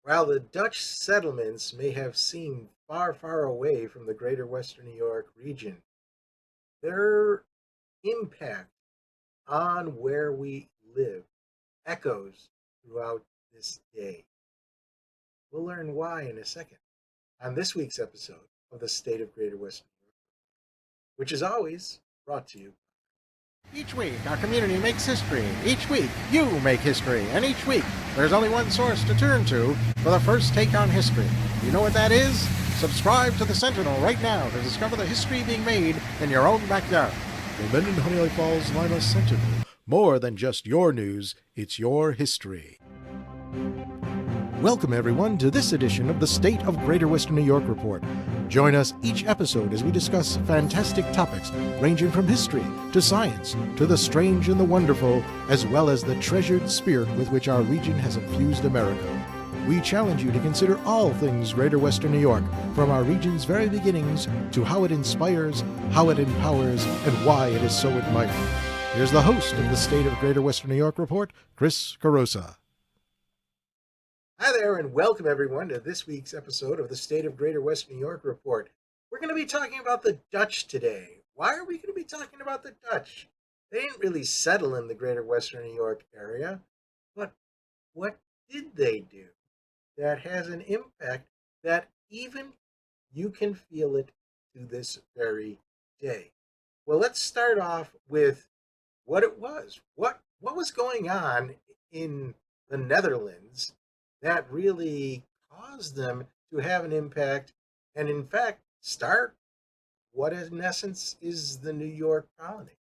While the Dutch settlements may have seemed far, far away from the greater Western New York region, their impact on where we live echoes throughout this day. We'll learn why in a second on this week's episode of the State of Greater Western New York, which is always brought to you. Each week, our community makes history. Each week, you make history. And each week, there's only one source to turn to for the first take on history. You know what that is? Subscribe to the Sentinel right now to discover the history being made in your own backyard. The Mendon Honey Falls Lima Sentinel. More than just your news, it's your history. Welcome, everyone, to this edition of the State of Greater Western New York Report. Join us each episode as we discuss fantastic topics ranging from history to science to the strange and the wonderful, as well as the treasured spirit with which our region has infused America. We challenge you to consider all things Greater Western New York, from our region's very beginnings to how it inspires, how it empowers, and why it is so admired. Here's the host of the State of Greater Western New York Report, Chris Carosa. Hi there, and welcome everyone to this week's episode of the State of Greater Western New York Report. We're going to be talking about the Dutch today. Why are we going to be talking about the Dutch? They didn't really settle in the Greater Western New York area, but what did they do that has an impact that even you can feel it to this very day? Well, let's start off with what it was. What was going on in the Netherlands that really caused them to have an impact and, in fact, start what, in essence, is the New York colony?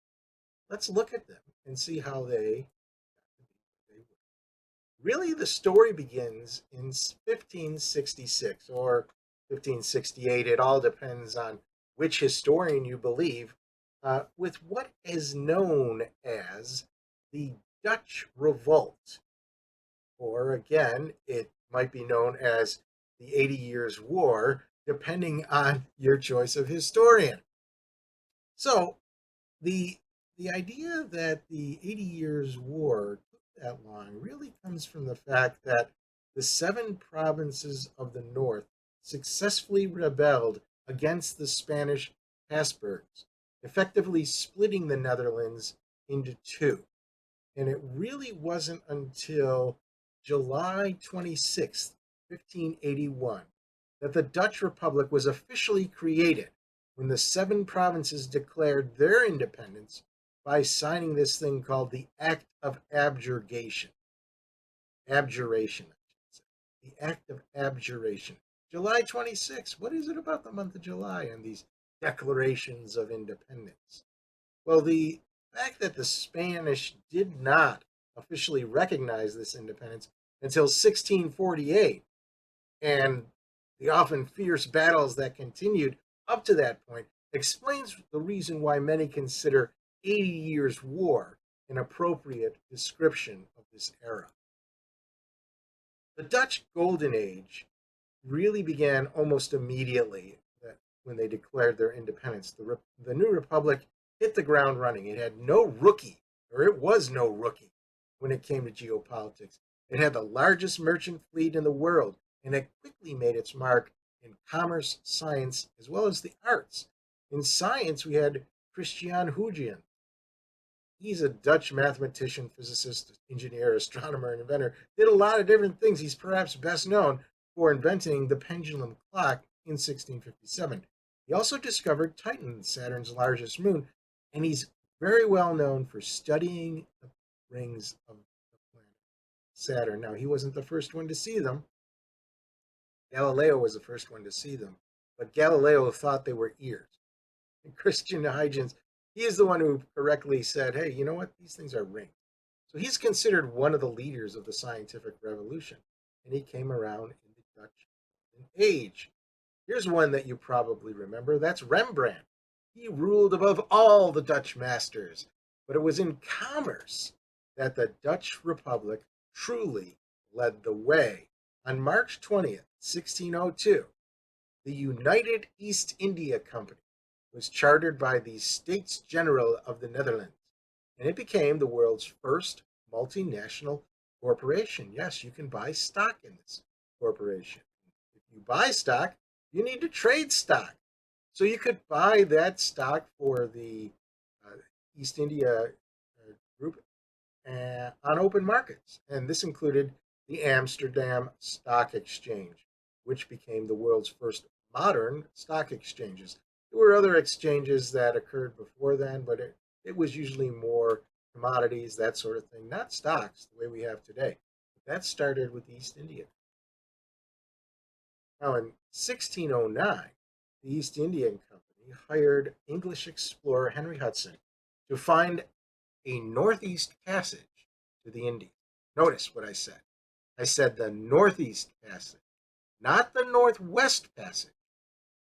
Let's look at them and see how they were. Really, the story begins in 1566 or 1568. It all depends on which historian you believe, with what is known as the Dutch Revolt. Or again, it might be known as the 80 Years' War, depending on your choice of historian. So, the idea that the 80 Years' War took that long really comes from the fact that the 7 provinces of the north successfully rebelled against the Spanish Habsburgs, effectively splitting the Netherlands into two. And it really wasn't until July 26th, 1581, that the Dutch Republic was officially created when the 7 provinces declared their independence by signing this thing called the Act of Abjuration. Abjuration, I should say. The Act of Abjuration. July 26th. What is it about the month of July and these declarations of independence? Well, the fact that the Spanish did not officially recognize this independence until 1648, and the often fierce battles that continued up to that point explains the reason why many consider 80 Years' War an appropriate description of this era. The Dutch Golden Age really began almost immediately when they declared their independence. The new republic hit the ground running. It had no rookie, or it was no rookie, when it came to geopolitics. It had the largest merchant fleet in the world, and it quickly made its mark in commerce, science, as well as the arts. In science, we had Christian Huygens. He's a Dutch mathematician, physicist, engineer, astronomer, and inventor. Did a lot of different things. He's perhaps best known for inventing the pendulum clock in 1657. He also discovered Titan, Saturn's largest moon, and he's very well known for studying the rings of the planet Saturn. Now, he wasn't the first one to see them. Galileo was the first one to see them, but Galileo thought they were ears. And Christian Huygens, he is the one who correctly said, hey, you know what? These things are rings. So he's considered one of the leaders of the scientific revolution, and he came around in the Dutch age. Here's one that you probably remember. That's Rembrandt. He ruled above all the Dutch masters, but it was in commerce that the Dutch Republic truly led the way. On March 20th, 1602, the United East India Company was chartered by the States General of the Netherlands, and it became the world's first multinational corporation. Yes, you can buy stock in this. corporation. If you buy stock, you need to trade stock. So you could buy that stock for the uh, East India Group on open markets. And this included the Amsterdam Stock Exchange, which became the world's first modern stock exchanges. There were other exchanges that occurred before then, but it was usually more commodities, that sort of thing, not stocks the way we have today. That started with the East India. Now, in 1609, the East Indian Company hired English explorer Henry Hudson to find a northeast passage to the Indies. Notice what I said. I said the northeast passage, not the northwest passage.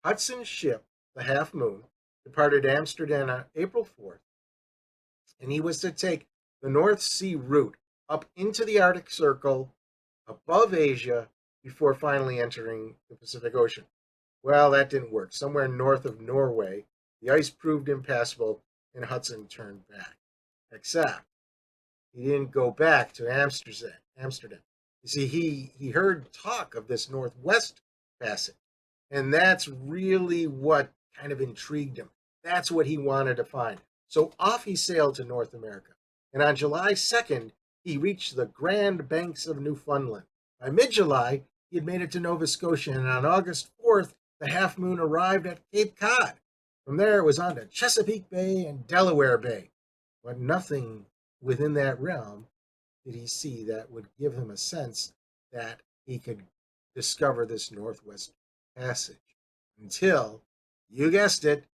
Hudson's ship, the Half Moon, departed Amsterdam on April 4th, and he was to take the North Sea route up into the Arctic Circle, above Asia, before finally entering the Pacific Ocean. Well, that didn't work. Somewhere north of Norway, the ice proved impassable, and Hudson turned back. Except he didn't go back to Amsterdam. You see, he heard talk of this Northwest Passage, and that's really what kind of intrigued him. That's what he wanted to find. So off he sailed to North America, and on July 2nd, he reached the Grand Banks of Newfoundland. By mid-July, he had made it to Nova Scotia, and on August 4th, the Half Moon arrived at Cape Cod. From there, it was on to Chesapeake Bay and Delaware Bay. But nothing within that realm did he see that would give him a sense that he could discover this Northwest Passage until, you guessed it,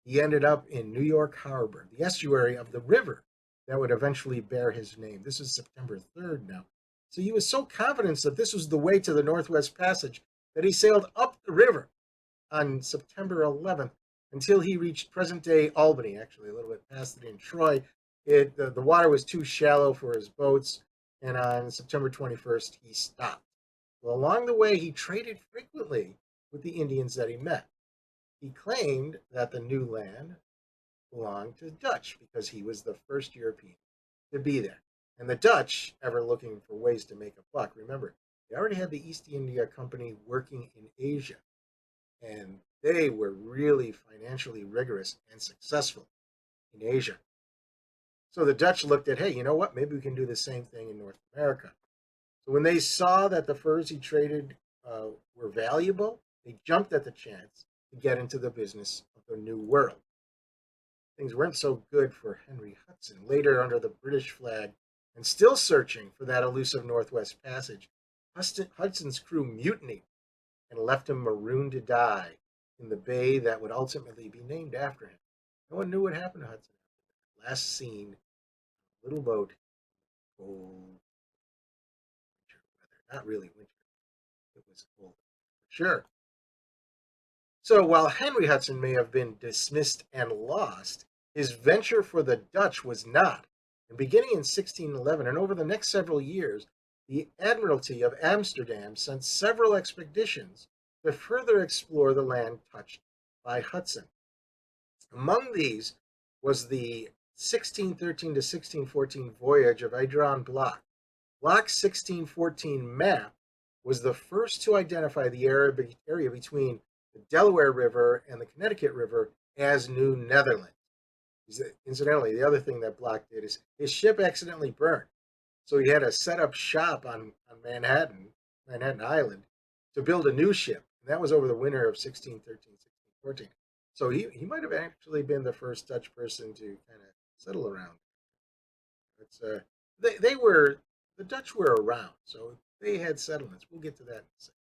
he ended up in New York Harbor, the estuary of the river that would eventually bear his name. This is September 3rd now. So he was so confident that this was the way to the Northwest Passage that he sailed up the river on September 11th until he reached present-day Albany, actually a little bit past it in Troy. The water was too shallow for his boats, and on September 21st, he stopped. Well, along the way, he traded frequently with the Indians that he met. He claimed that the new land belonged to the Dutch because he was the first European to be there. And the Dutch, ever looking for ways to make a buck, remember, they already had the East India Company working in Asia, and they were really financially rigorous and successful in Asia. So the Dutch looked at, hey, you know what? Maybe we can do the same thing in North America. So when they saw that the furs he traded were valuable, they jumped at the chance to get into the business of the New World. Things weren't so good for Henry Hudson. Later, under the British flag, and still searching for that elusive Northwest Passage, Hudson's crew mutinied and left him marooned to die in the bay that would ultimately be named after him. No one knew what happened to Hudson. Last seen, little boat, cold winter weather. Not really winter. It was cold, for sure. So while Henry Hudson may have been dismissed and lost, his venture for the Dutch was not. And beginning in 1611 and over the next several years, the Admiralty of Amsterdam sent several expeditions to further explore the land touched by Hudson. Among these was the 1613 to 1614 voyage of Adrian Block. Block's 1614 map was the first to identify the area between the Delaware River and the Connecticut River as New Netherland. Incidentally, the other thing that Block did is his ship accidentally burned. So he had to set up shop on Manhattan Island, to build a new ship. And that was over the winter of 1613, 1614. So he might have actually been the first Dutch person to kind of settle around. It's the Dutch were around, so they had settlements. We'll get to that in a second.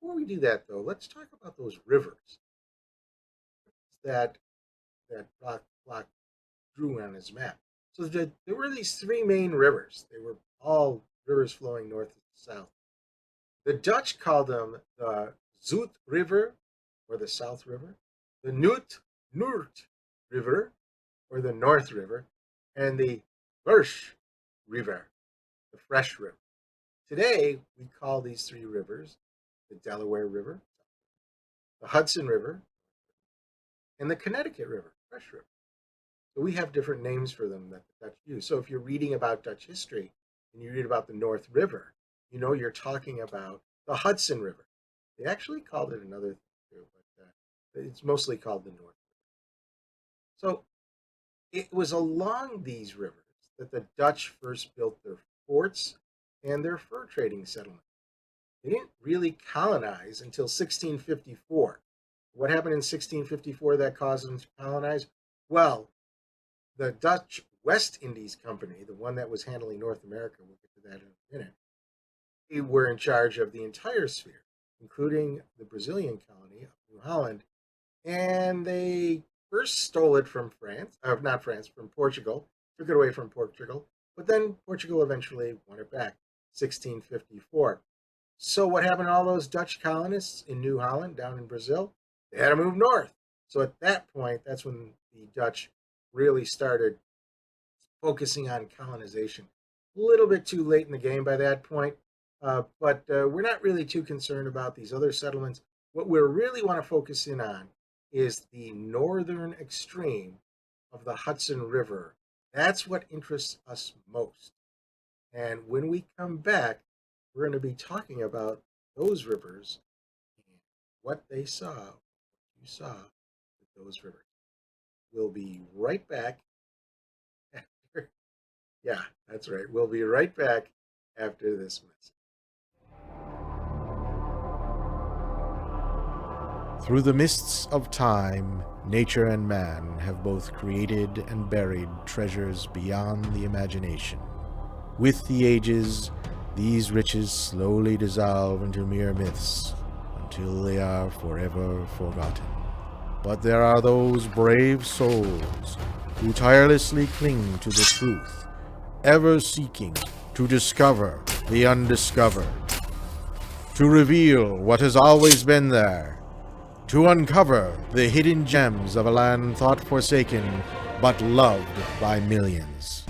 Before we do that, though, let's talk about those rivers that Block drew on his map. So there were these three main rivers. They were all rivers flowing north and south. The Dutch called them the Zoet River, or the South River, the Noord River, or the North River, and the Versch River, the Fresh River. Today, we call these three rivers the Delaware River, the Hudson River, and the Connecticut River, Fresh River. So we have different names for them that the Dutch use. So if you're reading about Dutch history, and you read about the North River, you know you're talking about the Hudson River. They actually called it another thing too, but it's mostly called the North. So it was along these rivers that the Dutch first built their forts and their fur trading settlements. They didn't really colonize until 1654. What happened in 1654 that caused them to colonize? Well, the Dutch West Indies Company, the one that was handling North America, we'll get to that in a minute, they were in charge of the entire sphere, including the Brazilian colony of New Holland. And they first stole it from France, not France, from Portugal, took it away from Portugal, but then Portugal eventually won it back, 1654. So what happened to all those Dutch colonists in New Holland down in Brazil? They had to move north. So at that point, that's when the Dutch really started focusing on colonization. A little bit too late in the game by that point, but we're not really too concerned about these other settlements. What we really want to focus in on is the northern extreme of the Hudson River. That's what interests us most. And when we come back, we're going to be talking about those rivers and what they saw, what you saw with those rivers. We'll be right back after, yeah, that's right. We'll be right back after this message. Through the mists of time, nature and man have both created and buried treasures beyond the imagination. With the ages, these riches slowly dissolve into mere myths until they are forever forgotten. But there are those brave souls who tirelessly cling to the truth, ever seeking to discover the undiscovered, to reveal what has always been there, to uncover the hidden gems of a land thought forsaken but loved by millions.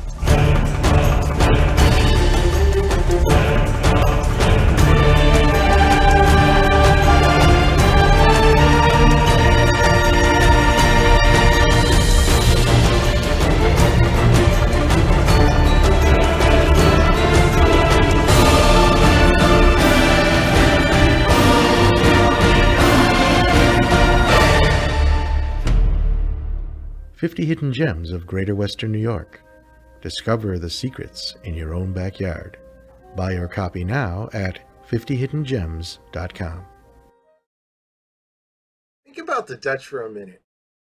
50 Hidden Gems of Greater Western New York. Discover the secrets in your own backyard. Buy your copy now at 50hiddengems.com. Think about the Dutch for a minute.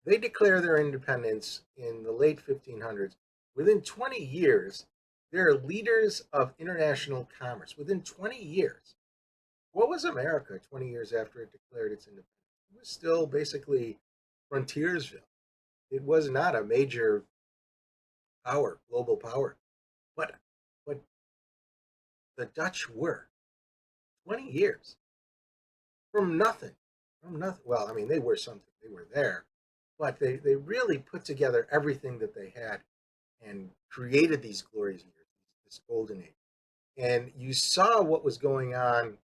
They declare their independence in the late 1500s. Within 20 years, they're leaders of international commerce. Within 20 years. What was America 20 years after it declared its independence? It was still basically frontiersville. It was not a major power, global power. But the Dutch were 20 years from nothing. From nothing. Well, I mean, they were something. They were there. But they really put together everything that they had and created these glorious years, this golden age. And you saw what was going on,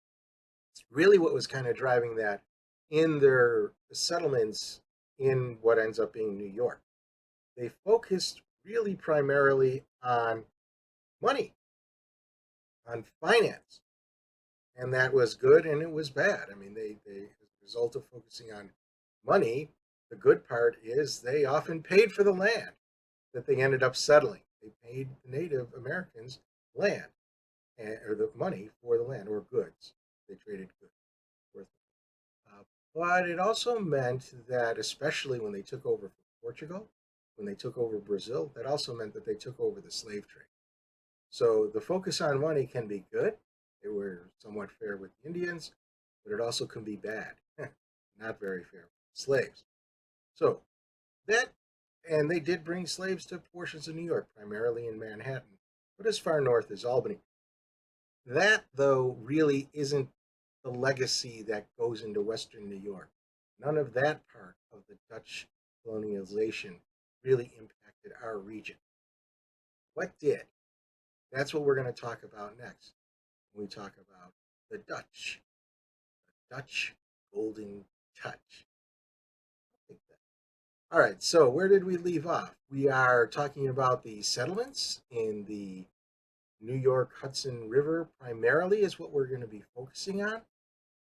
really what was kind of driving that in their settlements in what ends up being New York. They focused really primarily on money, on finance. And that was good and it was bad. I mean, as a result of focusing on money, the good part is they often paid for the land that they ended up settling. They paid the Native Americans land, or the money for the land, or goods. They traded goods worth. But it also meant that, especially when they took over Portugal, when they took over Brazil, that also meant that they took over the slave trade. So the focus on money can be good. They were somewhat fair with the Indians, but it also can be bad. Not very fair with slaves. So that, and they did bring slaves to portions of New York, primarily in Manhattan, but as far north as Albany. That, though, really isn't the legacy that goes into Western New York. None of that part of the Dutch colonialization really impacted our region. What did? That's what we're going to talk about next when we talk about the Dutch golden touch. All right, so where did we leave off? We are talking about the settlements in the New York Hudson River primarily is what we're going to be focusing on.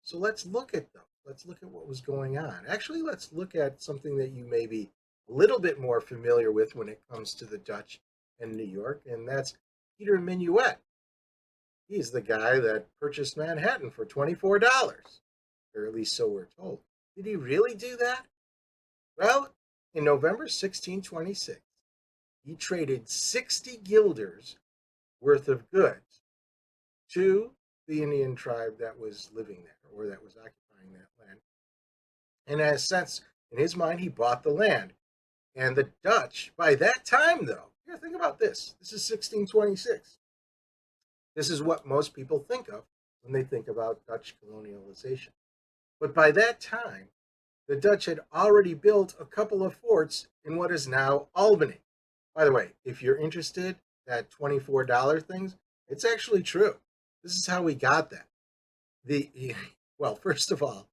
So let's look at them. Let's look at what was going on. Actually, let's look at something that you may be a little bit more familiar with when it comes to the Dutch and New York, and that's Peter Minuet. He's the guy that purchased Manhattan for $24, or at least so we're told. Did he really do that? Well, in November 1626, he traded 60 guilders worth of goods to the Indian tribe that was living there or that was occupying that land. And in a sense, in his mind, he bought the land. And the Dutch, by that time, though, here, think about this. This is 1626. This is what most people think of when they think about Dutch colonialization. But by that time, the Dutch had already built a couple of forts in what is now Albany. By the way, if you're interested, that $24 things, it's actually true. This is how we got that. Well, first of all,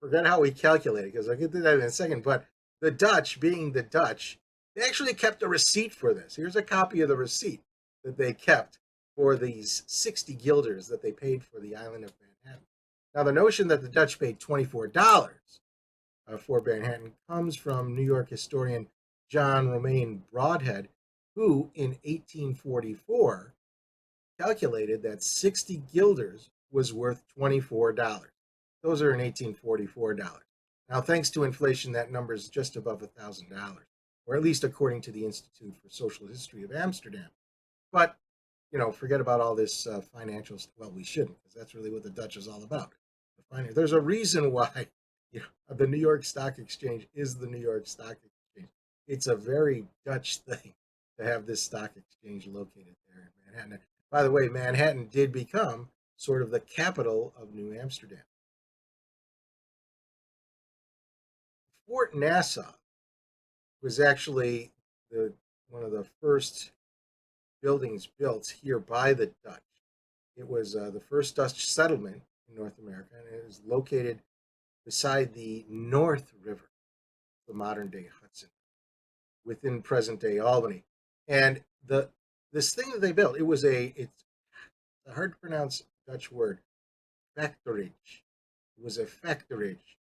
forget how we calculated, because I'll get to that in a second, but the Dutch, being the Dutch, they actually kept a receipt for this. Here's a copy of the receipt that they kept for these 60 guilders that they paid for the island of Manhattan. Now, the notion that the Dutch paid $24 for Manhattan comes from New York historian John Romaine Broadhead, who in 1844 calculated that 60 guilders was worth $24. Those are in 1844 dollars. Now, thanks to inflation, that number is just above $1,000, or at least according to the Institute for Social History of Amsterdam. But, forget about all this financial stuff. Well, we shouldn't, because that's really what the Dutch is all about. There's a reason why the New York Stock Exchange is the New York Stock Exchange. It's a very Dutch thing to have this stock exchange located there in Manhattan. By the way, Manhattan did become sort of the capital of New Amsterdam. Fort Nassau was actually one of the first buildings built here by the Dutch. It was the first Dutch settlement in North America, and it is located beside the North River, the modern-day Hudson, within present-day Albany. And this thing that they built, it's a hard to pronounce Dutch word, factorage. It was a factorage.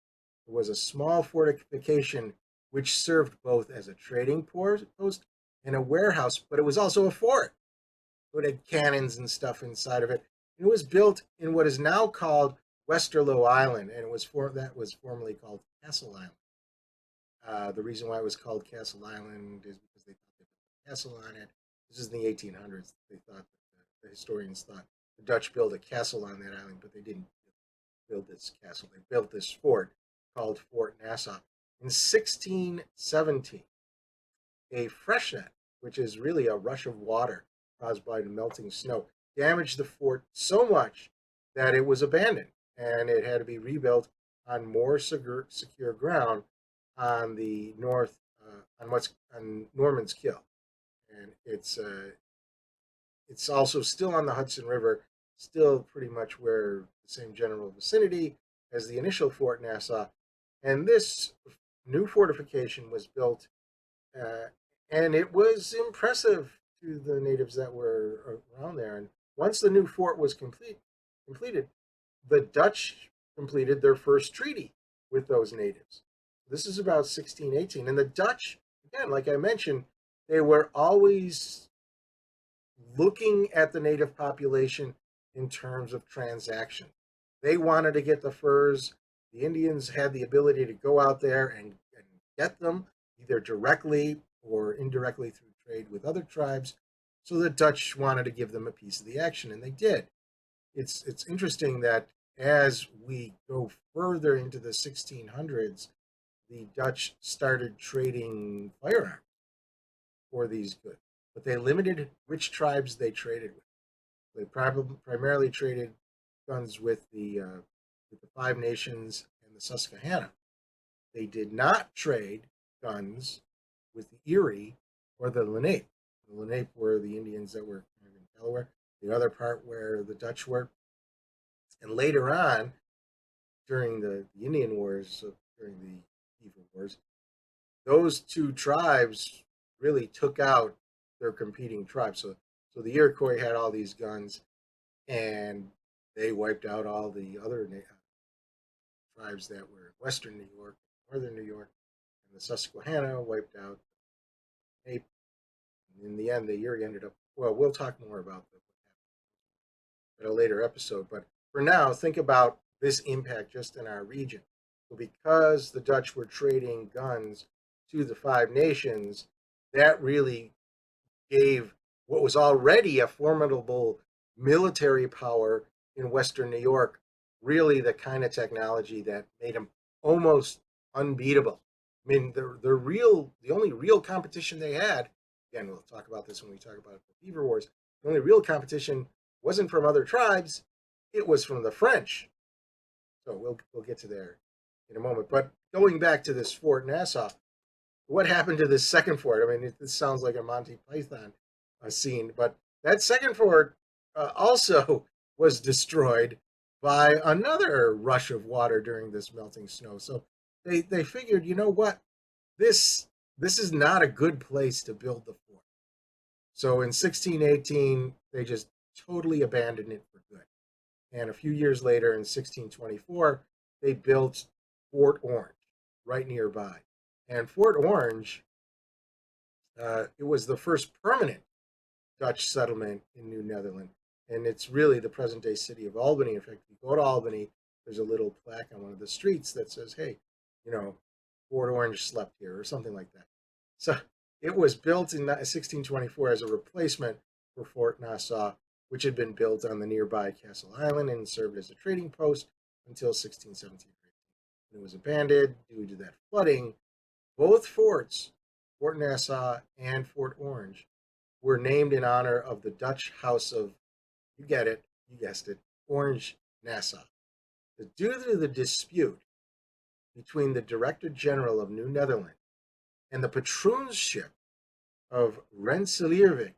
It was a small fortification which served both as a trading post and a warehouse, but it was also a fort. It had cannons and stuff inside of it. It was built in what is now called Westerlo Island, and that was formerly called Castle Island. The reason why it was called Castle Island is because they thought they put a castle on it. This is in the 1800s. They thought the historians thought the Dutch built a castle on that island, but they didn't build this castle. They built this fort called Fort Nassau. In 1617, a freshet, which is really a rush of water caused by the melting snow, damaged the fort so much that it was abandoned, and it had to be rebuilt on more secure ground on the north, on Norman's Kill, and it's also still on the Hudson River, still pretty much where the same general vicinity as the initial Fort Nassau, and this new fortification was built, and it was impressive to the natives that were around there. And once the new fort was completed, the Dutch completed their first treaty with those natives. This is about 1618, and the Dutch, again, like I mentioned, they were always looking at the native population in terms of transaction. They wanted to get the furs. The Indians had the ability to go out there and get them either directly or indirectly through trade with other tribes. So the Dutch wanted to give them a piece of the action, and they did. It's interesting that as we go further into the 1600s, the Dutch started trading firearms for these goods, but they limited which tribes they traded with. They primarily traded guns with the Five Nations and the Susquehanna. They did not trade guns with the Erie or the Lenape. The Lenape were the Indians that were in Delaware. The other part where the Dutch were. And later on, during the Indian Wars, during the Evil Wars, those two tribes really took out their competing tribes. So So the Iroquois had all these guns, and they wiped out all the other tribes that were in western New York, northern New York, and the Susquehanna wiped out the Nape. And in the end, the Erie ended up. Well, we'll talk more about what happened in a later episode, but for now, think about this impact just in our region. So, because the Dutch were trading guns to the Five Nations, that really gave what was already a formidable military power in Western New York really the kind of technology that made them almost unbeatable. I mean, the only real competition they had, again, we'll talk about this when we talk about the Beaver Wars, the only real competition wasn't from other tribes, it was from the French. So we'll get to there in a moment. But going back to this Fort Nassau, what happened to this second fort? I mean, this sounds like a Monty Python scene, but that second fort also was destroyed by another rush of water during this melting snow. So they figured, you know what, this is not a good place to build the fort. So in 1618, they just totally abandoned it for good. And a few years later, in 1624, they built Fort Orange right nearby. And Fort Orange, it was the first permanent Dutch settlement in New Netherland. And it's really the present day city of Albany. In fact, if you go to Albany, there's a little plaque on one of the streets that says, hey, you know, Fort Orange slept here or something like that. So it was built in 1624 as a replacement for Fort Nassau, which had been built on the nearby Castle Island and served as a trading post until 1617. When it was abandoned due to that flooding, both forts, Fort Nassau and Fort Orange, were named in honor of the Dutch House of, you get it, you guessed it, Orange Nassau. Due to the dispute between the Director General of New Netherland and the patroonship of Rensselaervik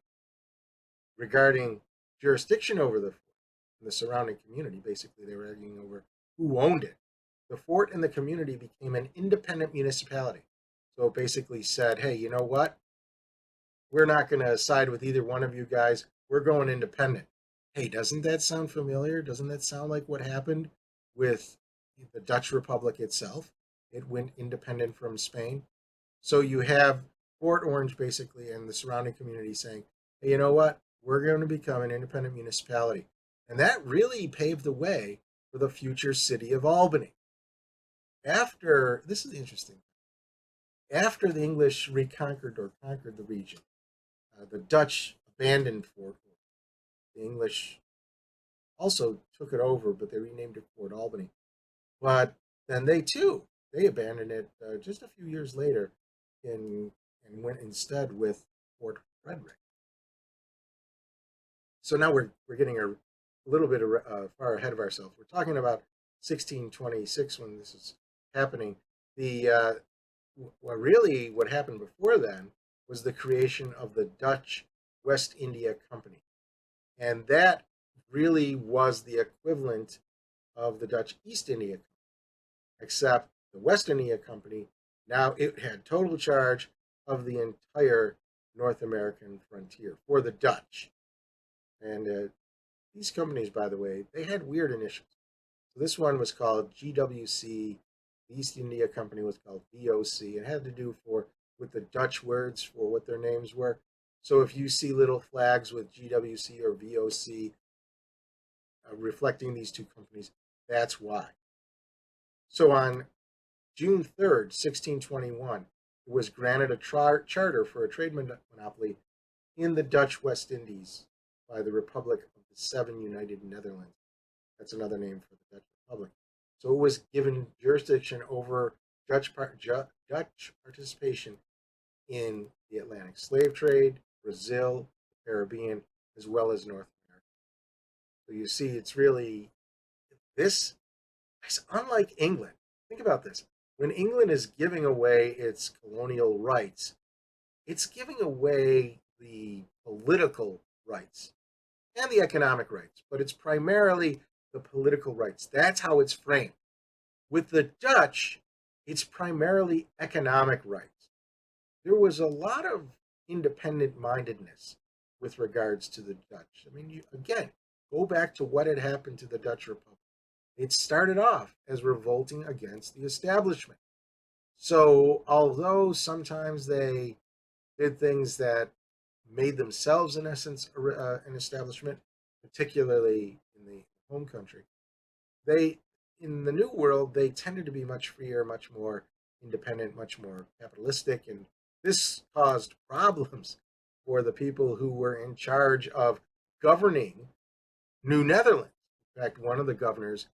regarding jurisdiction over the fort and the surrounding community, basically they were arguing over who owned it, the fort and the community became an independent municipality. So it basically said, hey, you know what? We're not going to side with either one of you guys. We're going independent. Hey, doesn't that sound familiar? Doesn't that sound like what happened with the Dutch Republic itself? It went independent from Spain. So you have Fort Orange basically and the surrounding community saying, hey, you know what? We're going to become an independent municipality. And that really paved the way for the future city of Albany. After, this is interesting, after the English reconquered or conquered the region, the Dutch abandoned Fort Orange. The English also took it over, but they renamed it Fort Albany. But then they abandoned it just a few years later and went instead with Fort Frederick. So now we're getting a little bit far ahead of ourselves. We're talking about 1626 when this is happening. What happened before then was the creation of the Dutch West India Company. And that really was the equivalent of the Dutch East India Company, except the West India Company, now it had total charge of the entire North American frontier for the Dutch. And these companies, by the way, they had weird initials. So this one was called GWC. The East India Company was called VOC. It had to do with the Dutch words for what their names were. So if you see little flags with GWC or VOC reflecting these two companies, that's why. So on June 3rd, 1621, it was granted a charter for a trade monopoly in the Dutch West Indies by the Republic of the Seven United Netherlands. That's another name for the Dutch Republic. So it was given jurisdiction over Dutch participation in the Atlantic slave trade, Brazil, the Caribbean, as well as North America. So you see, it's really this. It's unlike England. Think about this. When England is giving away its colonial rights, it's giving away the political rights and the economic rights, but it's primarily the political rights. That's how it's framed. With the Dutch, it's primarily economic rights. There was a lot of independent mindedness with regards to the Dutch. I mean, again, go back to what had happened to the Dutch Republic. It started off as revolting against the establishment. So, although sometimes they did things that made themselves, in essence, an establishment, particularly in the home country, they, in the New World, they tended to be much freer, much more independent, much more capitalistic, and this caused problems for the people who were in charge of governing New Netherlands. In fact, one of the governors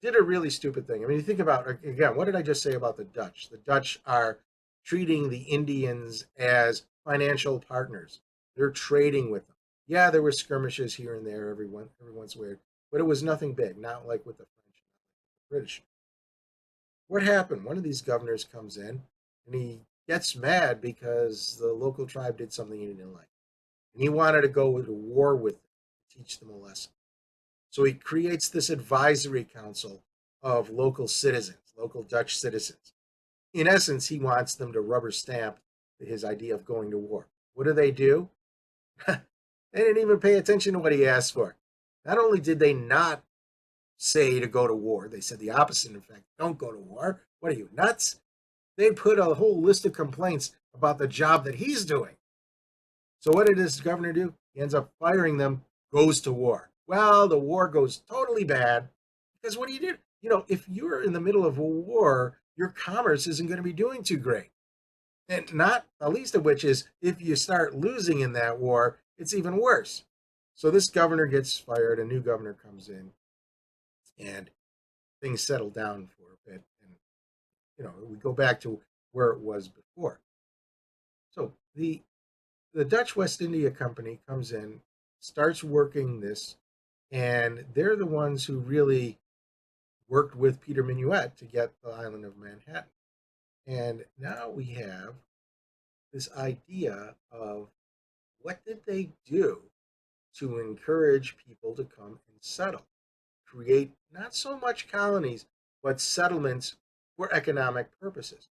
did a really stupid thing. I mean, you think about, again, what did I just say about the Dutch? The Dutch are treating the Indians as financial partners. They're trading with them. Yeah, there were skirmishes here and there every once in a while, but it was nothing big, not like with the French, the British. What happened? One of these governors comes in and he gets mad because the local tribe did something he didn't like. And he wanted to go to war with them, teach them a lesson. So he creates this advisory council of local citizens, local Dutch citizens. In essence, he wants them to rubber stamp his idea of going to war. What do? They didn't even pay attention to what he asked for. Not only did they not say to go to war, they said the opposite. In fact, don't go to war. What are you, nuts? They put a whole list of complaints about the job that he's doing. So what did this governor do? He ends up firing them, goes to war. Well, the war goes totally bad because what do? If you're in the middle of a war, your commerce isn't going to be doing too great. And not the least of which is if you start losing in that war, it's even worse. So this governor gets fired, a new governor comes in, and things settle down for a bit. And, we go back to where it was before. So the Dutch West India Company comes in, starts working this, and they're the ones who really worked with Peter Minuit to get the island of Manhattan. And now we have this idea of what did they do to encourage people to come and settle, create not so much colonies, but settlements for economic purposes.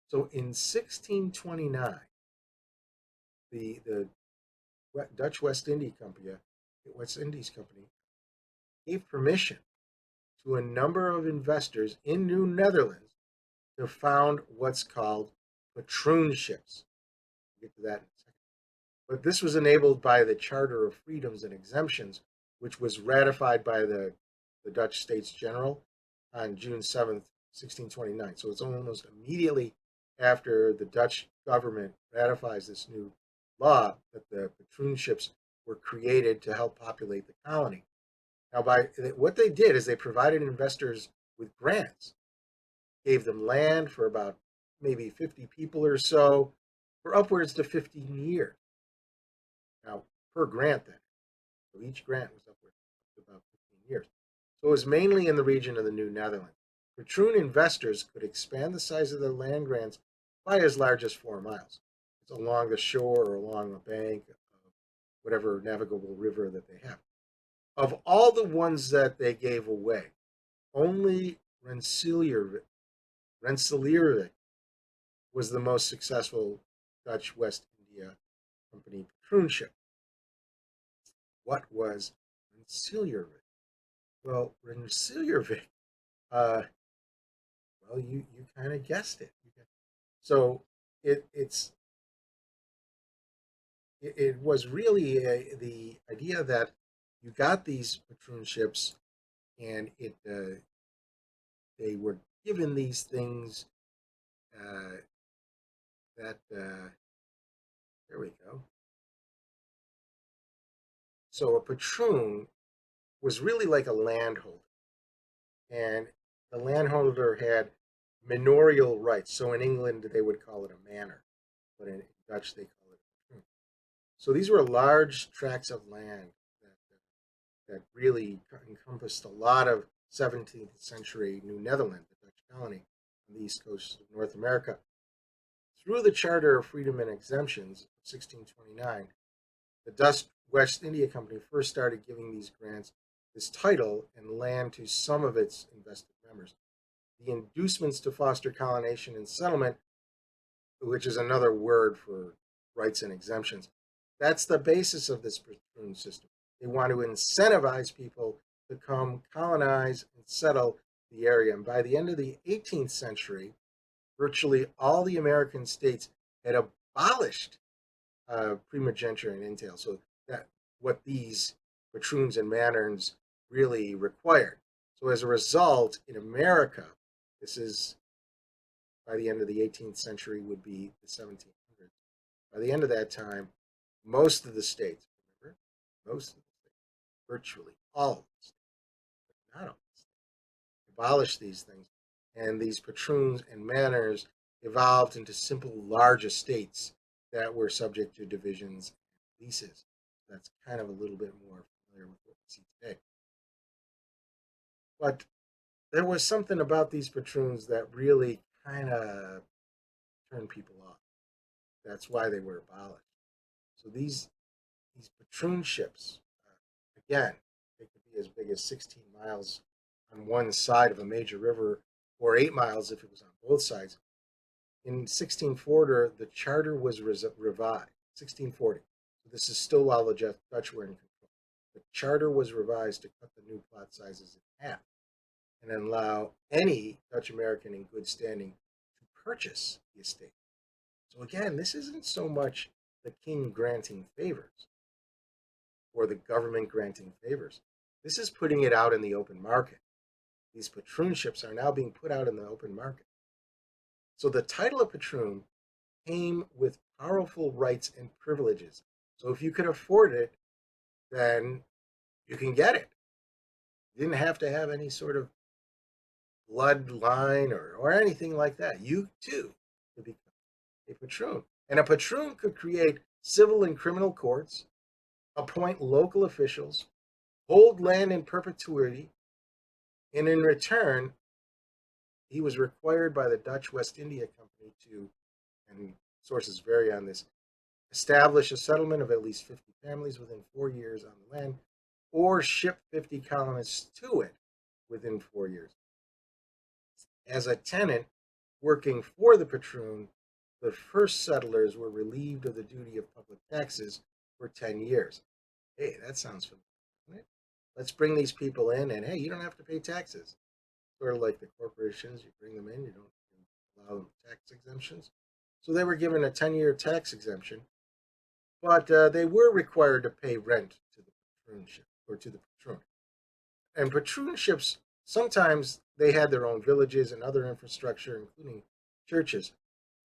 So in 1629, the Dutch West Indies Company gave permission to a number of investors in New Netherlands to found what's called patroon ships. We'll get to that in a second. But this was enabled by the Charter of Freedoms and Exemptions, which was ratified by the Dutch States General on June 7th, 1629. So it's almost immediately after the Dutch government ratifies this new law that the patroon ships were created to help populate the colony. Now, by what they did is they provided investors with grants, gave them land for about maybe 50 people or so for upwards to 15 years. Now, per grant then. So each grant was upwards to about 15 years. So it was mainly in the region of the New Netherlands. Patroon investors could expand the size of their land grants by as large as 4 miles. It's along the shore or along a bank of whatever navigable river that they have. Of all the ones that they gave away, only Rensselaer was the most successful Dutch West India Company patroon ship. What was Rensselaer? Well, Rensselaer, you kind of guessed it. So it was really the idea that you got these patroon ships, and they were given these things that there we go. So a patroon was really like a landholder, and the landholder had manorial rights. So in England they would call it a manor, but in Dutch they call it a patroon. So these were large tracts of land that really encompassed a lot of 17th century New Netherland, the Dutch colony on the east coast of North America. Through the Charter of Freedom and Exemptions of 1629, the Dutch West India Company first started giving these grants this title and land to some of its invested members. The inducements to foster colonization and settlement, which is another word for rights and exemptions, That's the basis of this patroon system. They want to incentivize people to come colonize and settle the area. And by the end of the 18th century, virtually all the American states had abolished primogeniture and entail. So that what these patroons and manors really required. So as a result, in America, this is by the end of the 18th century would be the 1700s. By the end of that time, most of the states, remember, most of the states, virtually all of the states, but not all the states, abolished these things, and these patroons and manors evolved into simple large estates that were subject to divisions and leases. That's kind of a little bit more familiar with what we see today. But there was something about these patroons that really kind of turned people off. That's why they were abolished. So these patroonships, again, they could be as big as 16 miles on one side of a major river, or 8 miles if it was on both sides. In 1640, the charter was revised. 1640. So this is still while the Dutch were in control. The charter was revised to cut the new plot sizes in half and allow any Dutch American in good standing to purchase the estate. So again, this isn't so much the king granting favors or the government granting favors. This is putting it out in the open market. These patroonships are now being put out in the open market. So the title of patroon came with powerful rights and privileges. So if you could afford it, then you can get it. You didn't have to have any sort of bloodline or anything like that. You too could become a patroon. And a patroon could create civil and criminal courts, appoint local officials, hold land in perpetuity, and in return, he was required by the Dutch West India Company to, and sources vary on this, establish a settlement of at least 50 families within 4 years on the land, or ship 50 colonists to it within 4 years. As a tenant working for the patroon, the first settlers were relieved of the duty of public taxes for 10 years. Hey, that sounds familiar, doesn't it? Let's bring these people in, and hey, you don't have to pay taxes. Sort of like the corporations, you bring them in, you don't allow them tax exemptions. So they were given a 10-year tax exemption, but they were required to pay rent to the patroonship or to the patroon. And patroonships, sometimes they had their own villages and other infrastructure, including churches.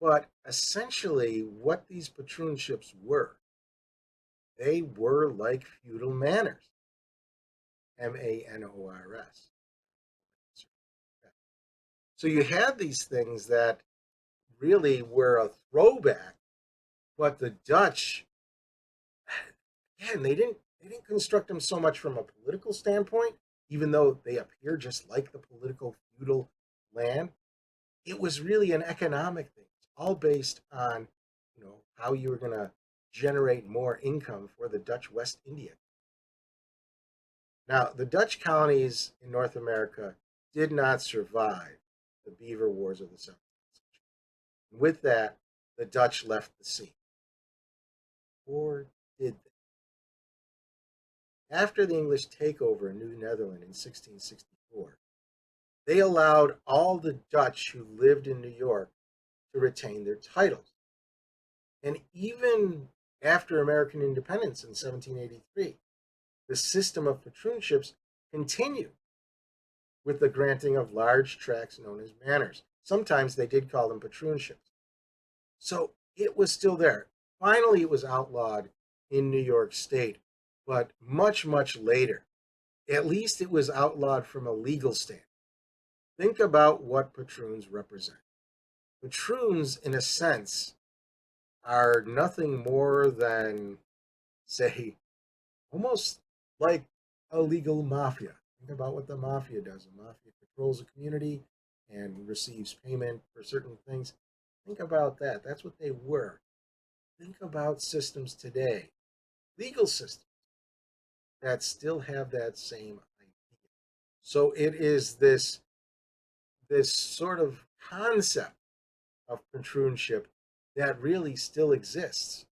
But essentially, what these patroonships were, they were like feudal manors. manors. So you had these things that really were a throwback, but the Dutch, again, they didn't construct them so much from a political standpoint, even though they appear just like the political feudal land. It was really an economic thing. It's all based on, how you were going to generate more income for the Dutch West India. Now, the Dutch colonies in North America did not survive the Beaver Wars of the 17th century. With that, the Dutch left the scene. Or did they? After the English takeover in New Netherland in 1664, they allowed all the Dutch who lived in New York to retain their titles. And even after American independence in 1783, the system of patroonships continued with the granting of large tracts known as manors. Sometimes they did call them patroonships. So it was still there. Finally, it was outlawed in New York State, but much, much later. At least it was outlawed from a legal standpoint. Think about what patroons represent. Patroons, in a sense, are nothing more than, say, almost like a legal mafia. Think about what the mafia does. The mafia controls a community and receives payment for certain things. Think about that. That's what they were. Think about systems today, legal systems, that still have that same idea. So it is this sort of concept of patroonship that really still exists.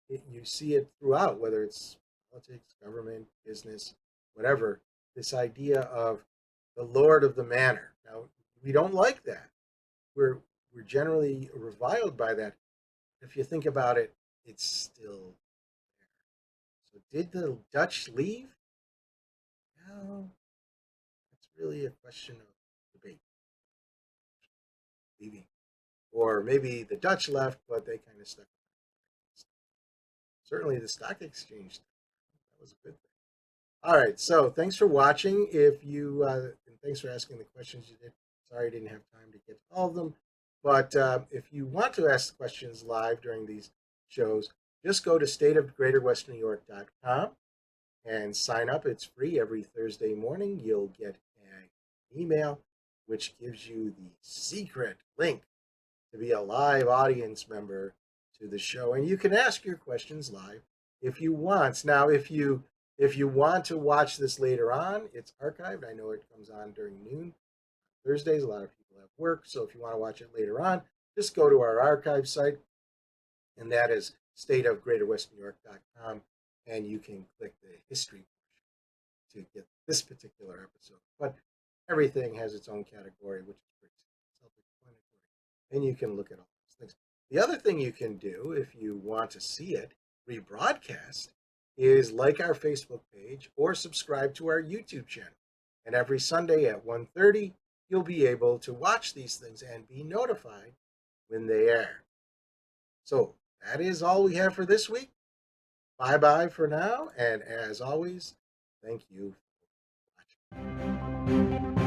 you see it throughout, whether it's politics, government, business, whatever. This idea of the lord of the manor. Now, we don't like that. We're generally reviled by that. If you think about it, it's still there. So, did the Dutch leave? No, it's really a question of debate. Leaving, or maybe the Dutch left, but they kind of stuck. Certainly, the stock exchange. That was a good thing. All right, so thanks for watching. If you and thanks for asking the questions you did. Sorry I didn't have time to get to all of them, but if you want to ask questions live during these shows, just go to stateofgreaterwesternewyork.com and sign up. It's free. Every Thursday morning, you'll get an email which gives you the secret link to be a live audience member to the show, and you can ask your questions live if you want. Now, if you want to watch this later on, it's archived. I know it comes on during noon Thursdays. A lot of people have work, so if you want to watch it later on, just go to our archive site, and that is stateofgreaterwesternewyork.com, and you can click the history to get this particular episode. But everything has its own category, which is pretty self-explanatory, and you can look at all those things. The other thing you can do if you want to see it rebroadcast is like our Facebook page or subscribe to our YouTube channel. And every Sunday at 1:30, you'll be able to watch these things and be notified when they air. So that is all we have for this week. Bye-bye for now. And as always, thank you for watching.